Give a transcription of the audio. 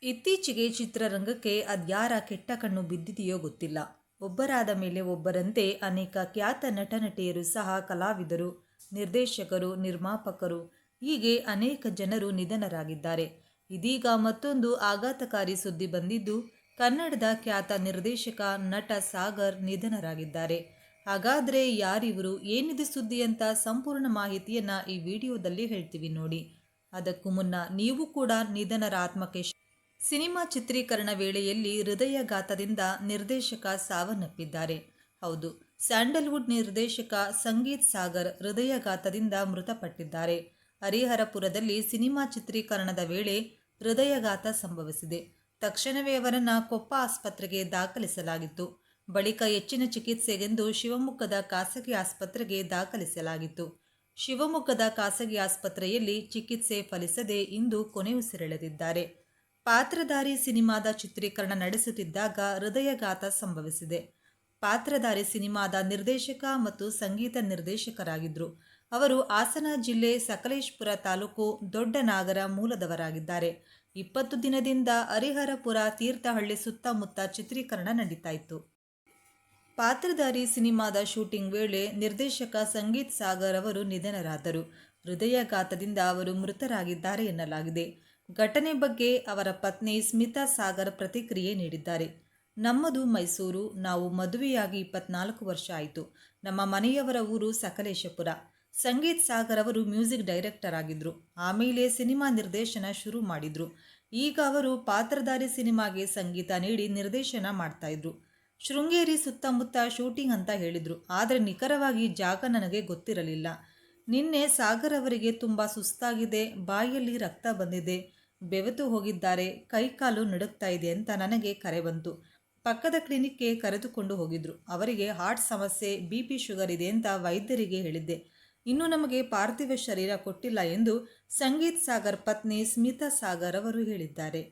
ಇತ್ತೀಚೆಗೆ ಚಿತ್ರರಂಗಕ್ಕೆ ಅದ್ಯಾರ ಕೆಟ್ಟ ಕಣ್ಣು ಬಿದ್ದಿದೆಯೋ ಗೊತ್ತಿಲ್ಲ. ಒಬ್ಬರಾದ ಮೇಲೆ ಒಬ್ಬರಂತೆ ಅನೇಕ ಖ್ಯಾತ ನಟನಟಿಯರು ಸಹ ಕಲಾವಿದರು, ನಿರ್ದೇಶಕರು, ನಿರ್ಮಾಪಕರು ಹೀಗೆ ಅನೇಕ ಜನರು ನಿಧನರಾಗಿದ್ದಾರೆ. ಇದೀಗ ಮತ್ತೊಂದು ಆಘಾತಕಾರಿ ಸುದ್ದಿ ಬಂದಿದ್ದು, ಕನ್ನಡದ ಖ್ಯಾತ ನಿರ್ದೇಶಕ, ನಟ ಸಾಗರ್ ನಿಧನರಾಗಿದ್ದಾರೆ. ಹಾಗಾದ್ರೆ ಯಾರಿವರು, ಏನಿದು ಸುದ್ದಿ ಅಂತ ಸಂಪೂರ್ಣ ಮಾಹಿತಿಯನ್ನ ಈ ವಿಡಿಯೋದಲ್ಲಿ ಹೇಳ್ತೀವಿ ನೋಡಿ. ಅದಕ್ಕೂ ಮುನ್ನ ನೀವು ಕೂಡ ನಿಧನರ ಆತ್ಮಕ್ಕೆ ಸಿನಿಮಾ ಚಿತ್ರೀಕರಣ ವೇಳೆಯಲ್ಲಿ ಹೃದಯಾಘಾತದಿಂದ ನಿರ್ದೇಶಕ ಸಾವನ್ನಪ್ಪಿದ್ದಾರೆ. ಹೌದು, ಸ್ಯಾಂಡಲ್ವುಡ್ ನಿರ್ದೇಶಕ ಸಂಗೀತ್ ಸಾಗರ್ ಹೃದಯಾಘಾತದಿಂದ ಮೃತಪಟ್ಟಿದ್ದಾರೆ. ಹರಿಹರಪುರದಲ್ಲಿ ಸಿನಿಮಾ ಚಿತ್ರೀಕರಣದ ವೇಳೆ ಹೃದಯಾಘಾತ ಸಂಭವಿಸಿದೆ. ತಕ್ಷಣವೇ ಅವರನ್ನು ಕೊಪ್ಪ ಆಸ್ಪತ್ರೆಗೆ ದಾಖಲಿಸಲಾಗಿತ್ತು. ಬಳಿಕ ಹೆಚ್ಚಿನ ಚಿಕಿತ್ಸೆಗೆಂದು ಶಿವಮೊಗ್ಗದ ಖಾಸಗಿ ಆಸ್ಪತ್ರೆಗೆ ದಾಖಲಿಸಲಾಗಿತ್ತು. ಶಿವಮೊಗ್ಗದ ಖಾಸಗಿ ಆಸ್ಪತ್ರೆಯಲ್ಲಿ ಚಿಕಿತ್ಸೆ ಫಲಿಸದೆ ಇಂದು ಕೊನೆಯುಸಿರೆಳೆದಿದ್ದಾರೆ. ಪಾತ್ರಧಾರಿ ಸಿನಿಮಾದ ಚಿತ್ರೀಕರಣ ನಡೆಸುತ್ತಿದ್ದಾಗ ಹೃದಯಾಘಾತ ಸಂಭವಿಸಿದೆ. ಪಾತ್ರಧಾರಿ ಸಿನಿಮಾದ ನಿರ್ದೇಶಕ ಮತ್ತು ಸಂಗೀತ ನಿರ್ದೇಶಕರಾಗಿದ್ದರು. ಅವರು ಹಾಸನ ಜಿಲ್ಲೆ ಸಕಲೇಶಪುರ ತಾಲೂಕು ದೊಡ್ಡನಾಗರ ಮೂಲದವರಾಗಿದ್ದಾರೆ. 20 ದಿನದಿಂದ ಹರಿಹರಪುರ ತೀರ್ಥಹಳ್ಳಿ ಸುತ್ತಮುತ್ತ ಚಿತ್ರೀಕರಣ ನಡೀತಾ ಇತ್ತು. ಪಾತ್ರಧಾರಿ ಸಿನಿಮಾದ ಶೂಟಿಂಗ್ ವೇಳೆ ನಿರ್ದೇಶಕ ಸಂಗೀತ್ ಸಾಗರ್ ಅವರು ನಿಧನರಾದರು. ಹೃದಯಾಘಾತದಿಂದ ಅವರು ಮೃತರಾಗಿದ್ದಾರೆ ಎನ್ನಲಾಗಿದೆ. ಘಟನೆ ಬಗ್ಗೆ ಅವರ ಪತ್ನಿ ಸ್ಮಿತಾ ಸಾಗರ್ ಪ್ರತಿಕ್ರಿಯೆ ನೀಡಿದ್ದಾರೆ. ನಮ್ಮದು ಮೈಸೂರು. ನಾವು ಮದುವೆಯಾಗಿ 24 ವರ್ಷ ಆಯಿತು. ನಮ್ಮ ಮನೆಯವರ ಊರು ಸಕಲೇಶಪುರ. ಸಂಗೀತ್ ಸಾಗರ್ ಅವರು ಮ್ಯೂಸಿಕ್ ಡೈರೆಕ್ಟರ್ ಆಗಿದ್ದರು. ಆಮೇಲೆ ಸಿನಿಮಾ ನಿರ್ದೇಶನ ಶುರು ಮಾಡಿದ್ರು. ಈಗ ಅವರು ಪಾತ್ರಧಾರಿ ಸಿನಿಮಾಗೆ ಸಂಗೀತ ನೀಡಿ ನಿರ್ದೇಶನ ಮಾಡ್ತಾ ಇದ್ರು. ಶೃಂಗೇರಿ ಸುತ್ತಮುತ್ತ ಶೂಟಿಂಗ್ ಅಂತ ಹೇಳಿದ್ರು. ಆದರೆ ನಿಖರವಾಗಿ ಜಾಗ ನನಗೆ ಗೊತ್ತಿರಲಿಲ್ಲ. ನಿನ್ನೆ ಸಾಗರ್ ಅವರಿಗೆ ತುಂಬ ಸುಸ್ತಾಗಿದೆ, ಬಾಯಲ್ಲಿ ರಕ್ತ ಬಂದಿದೆ, ಬೆವೆತು ಹೋಗಿದ್ದಾರೆ, ಕೈಕಾಲು ನಡುಗ್ತಾ ಇದೆ ಅಂತ ನನಗೆ ಕರೆ ಬಂತು. ಪಕ್ಕದ ಕ್ಲಿನಿಕ್ಗೆ ಕರೆದುಕೊಂಡು ಹೋಗಿದ್ರು. ಅವರಿಗೆ ಹಾರ್ಟ್ ಸಮಸ್ಯೆ, BP, ಶುಗರ್ ಇದೆ ಅಂತ ವೈದ್ಯರಿಗೆ ಹೇಳಿದ್ದೆ. ಇನ್ನು ನಮಗೆ ಪಾರ್ಥಿವ ಶರೀರ ಕೊಟ್ಟಿಲ್ಲ ಎಂದು ಸಂಗೀತ್ ಸಾಗರ್ ಪತ್ನಿ ಸ್ಮಿತಾ ಸಾಗರ್ ಅವರು ಹೇಳಿದ್ದಾರೆ.